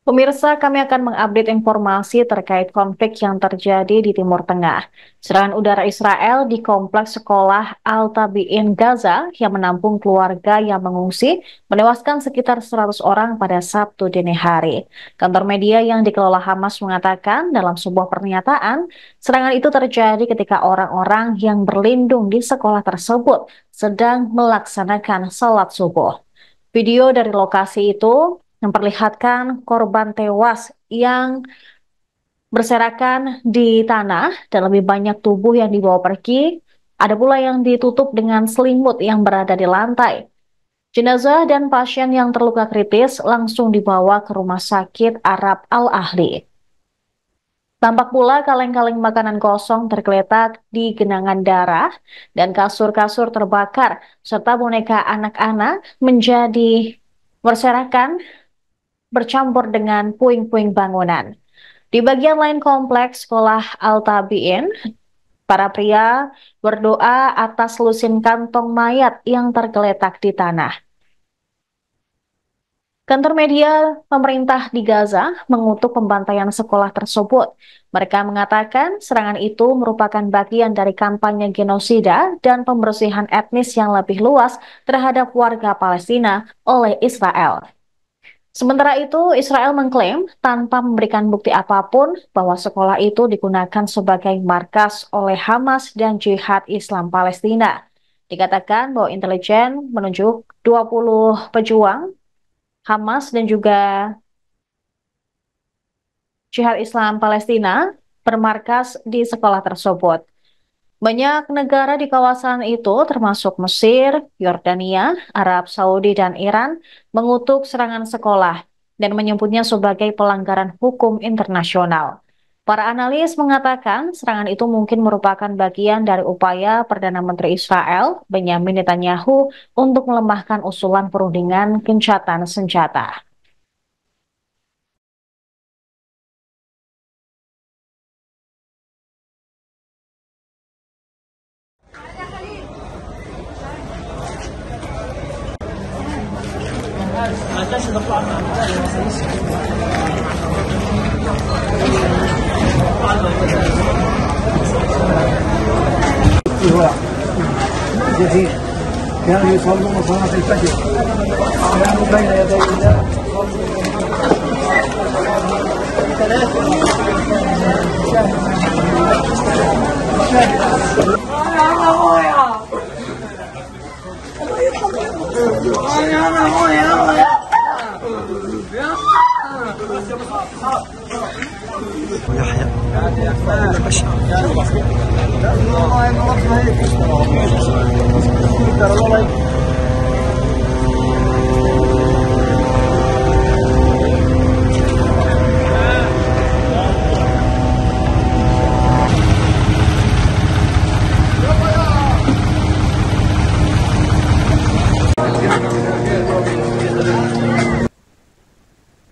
Pemirsa, kami akan mengupdate informasi terkait konflik yang terjadi di Timur Tengah. Serangan udara Israel di kompleks sekolah Al-Tabi'in Gaza yang menampung keluarga yang mengungsi menewaskan sekitar 100 orang pada Sabtu dini hari. Kantor media yang dikelola Hamas mengatakan dalam sebuah pernyataan, serangan itu terjadi ketika orang-orang yang berlindung di sekolah tersebut sedang melaksanakan salat subuh. Video dari lokasi itu memperlihatkan korban tewas yang berserakan di tanah dan lebih banyak tubuh yang dibawa pergi. Ada pula yang ditutup dengan selimut yang berada di lantai. Jenazah dan pasien yang terluka kritis langsung dibawa ke Rumah Sakit Arab Al-Ahli. Tampak pula kaleng-kaleng makanan kosong tergeletak di genangan darah dan kasur-kasur terbakar serta boneka anak-anak menjadi berserakan bercampur dengan puing-puing bangunan. Di bagian lain kompleks sekolah Al-Tabi'in, para pria berdoa atas lusin kantong mayat yang tergeletak di tanah. Kantor media pemerintah di Gaza mengutuk pembantaian sekolah tersebut. Mereka mengatakan serangan itu merupakan bagian dari kampanye genosida dan pembersihan etnis yang lebih luas terhadap warga Palestina oleh Israel. Sementara itu, Israel mengklaim tanpa memberikan bukti apapun bahwa sekolah itu digunakan sebagai markas oleh Hamas dan Jihad Islam Palestina. Dikatakan bahwa intelijen menunjuk 20 pejuang Hamas dan juga Jihad Islam Palestina bermarkas di sekolah tersebut. Banyak negara di kawasan itu, termasuk Mesir, Yordania, Arab Saudi, dan Iran, mengutuk serangan sekolah dan menyebutnya sebagai pelanggaran hukum internasional. Para analis mengatakan serangan itu mungkin merupakan bagian dari upaya Perdana Menteri Israel, Benyamin Netanyahu, untuk melemahkan usulan perundingan gencatan senjata. كانوا يصلون صلاة الفجر كانوا بين يدي الله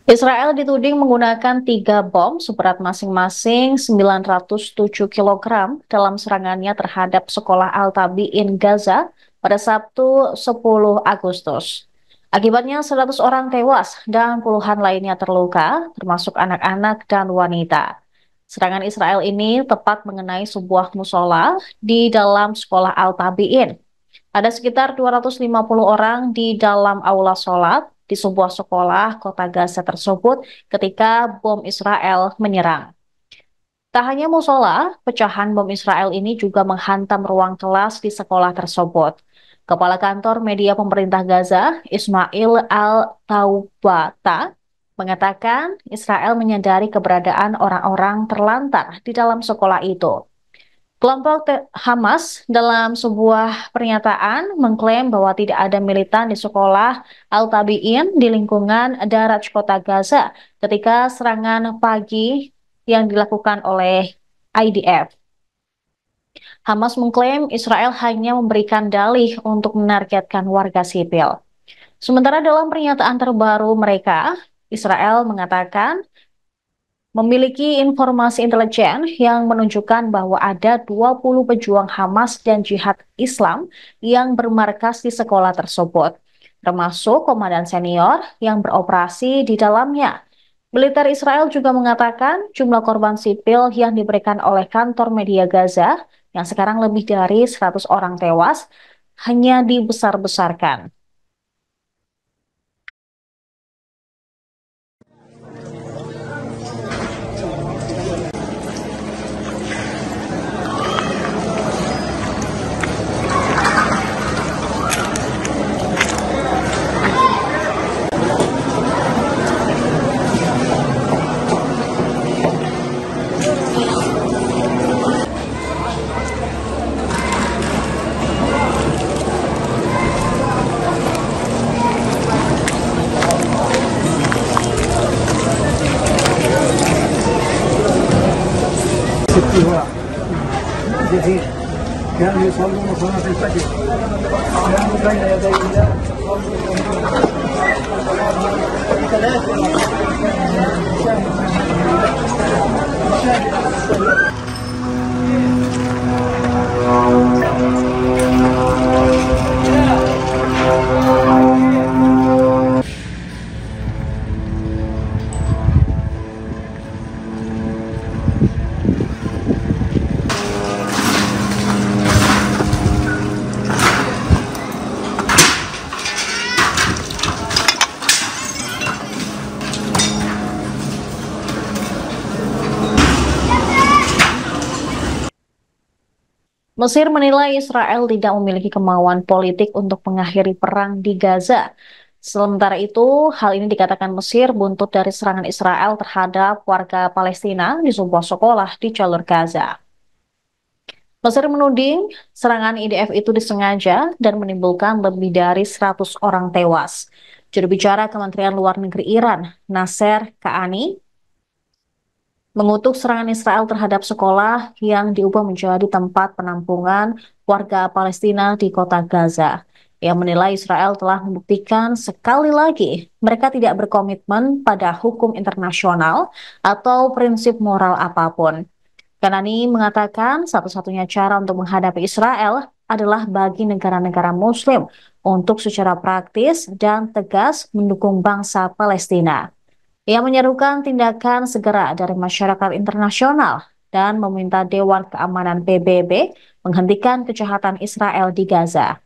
Israel dituding menggunakan 3 bom seberat masing-masing 907 kg dalam serangannya terhadap sekolah Al-Tabi'in Gaza pada Sabtu 10 Agustus. Akibatnya 100 orang tewas dan puluhan lainnya terluka, termasuk anak-anak dan wanita. Serangan Israel ini tepat mengenai sebuah musola di dalam sekolah Al-Tabi'in. Ada sekitar 250 orang di dalam aula sholat di sebuah sekolah kota Gaza tersebut ketika bom Israel menyerang. Tak hanya musola, pecahan bom Israel ini juga menghantam ruang kelas di sekolah tersebut. Kepala Kantor Media Pemerintah Gaza, Ismail Al-Taubata, mengatakan Israel menyadari keberadaan orang-orang terlantar di dalam sekolah itu. Kelompok Hamas dalam sebuah pernyataan mengklaim bahwa tidak ada militan di sekolah Al-Tabi'in di lingkungan Daraj kota Gaza ketika serangan pagi yang dilakukan oleh IDF. Hamas mengklaim Israel hanya memberikan dalih untuk menargetkan warga sipil. Sementara dalam pernyataan terbaru mereka, Israel mengatakan memiliki informasi intelijen yang menunjukkan bahwa ada 20 pejuang Hamas dan Jihad Islam yang bermarkas di sekolah tersebut, termasuk komandan senior yang beroperasi di dalamnya. Militer Israel juga mengatakan jumlah korban sipil yang diberikan oleh kantor media Gaza yang sekarang lebih dari 100 orang tewas hanya dibesar-besarkan. هو جديد كانوا يصلون صلاة الفجر كانوا بين يدي الله Mesir menilai Israel tidak memiliki kemauan politik untuk mengakhiri perang di Gaza. Sementara itu, hal ini dikatakan Mesir buntut dari serangan Israel terhadap warga Palestina di sebuah sekolah di jalur Gaza. Mesir menuding serangan IDF itu disengaja dan menimbulkan lebih dari 100 orang tewas. Juru bicara Kementerian Luar Negeri Iran, Nasser Ka'ani, mengutuk serangan Israel terhadap sekolah yang diubah menjadi tempat penampungan warga Palestina di kota Gaza. Ia menilai Israel telah membuktikan sekali lagi mereka tidak berkomitmen pada hukum internasional atau prinsip moral apapun. Kanani mengatakan satu-satunya cara untuk menghadapi Israel adalah bagi negara-negara Muslim untuk secara praktis dan tegas mendukung bangsa Palestina. Ia menyerukan tindakan segera dari masyarakat internasional dan meminta Dewan Keamanan PBB menghentikan kejahatan Israel di Gaza.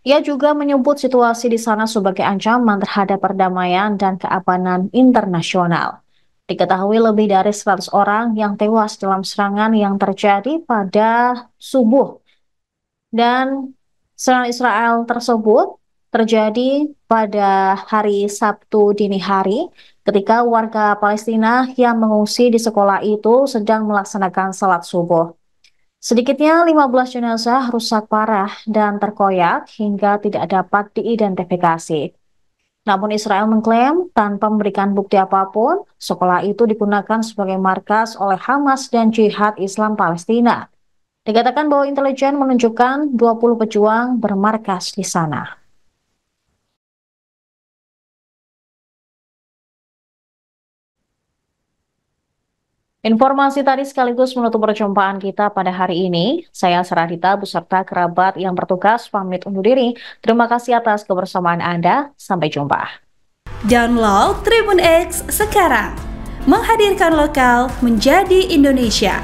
Ia juga menyebut situasi di sana sebagai ancaman terhadap perdamaian dan keamanan internasional. Diketahui lebih dari 100 orang yang tewas dalam serangan yang terjadi pada subuh. Dan serangan Israel tersebut terjadi pada hari Sabtu dini hari ketika warga Palestina yang mengungsi di sekolah itu sedang melaksanakan salat subuh. Sedikitnya 15 jenazah rusak parah dan terkoyak hingga tidak dapat diidentifikasi. Namun Israel mengklaim tanpa memberikan bukti apapun, sekolah itu digunakan sebagai markas oleh Hamas dan Jihad Islam Palestina. Dikatakan bahwa intelijen menunjukkan 20 pejuang bermarkas di sana. Informasi tadi sekaligus menutup perjumpaan kita pada hari ini. Saya Saradita beserta kerabat yang bertugas pamit undur diri. Terima kasih atas kebersamaan Anda. Sampai jumpa. Download Tribun X sekarang. Menghadirkan lokal menjadi Indonesia.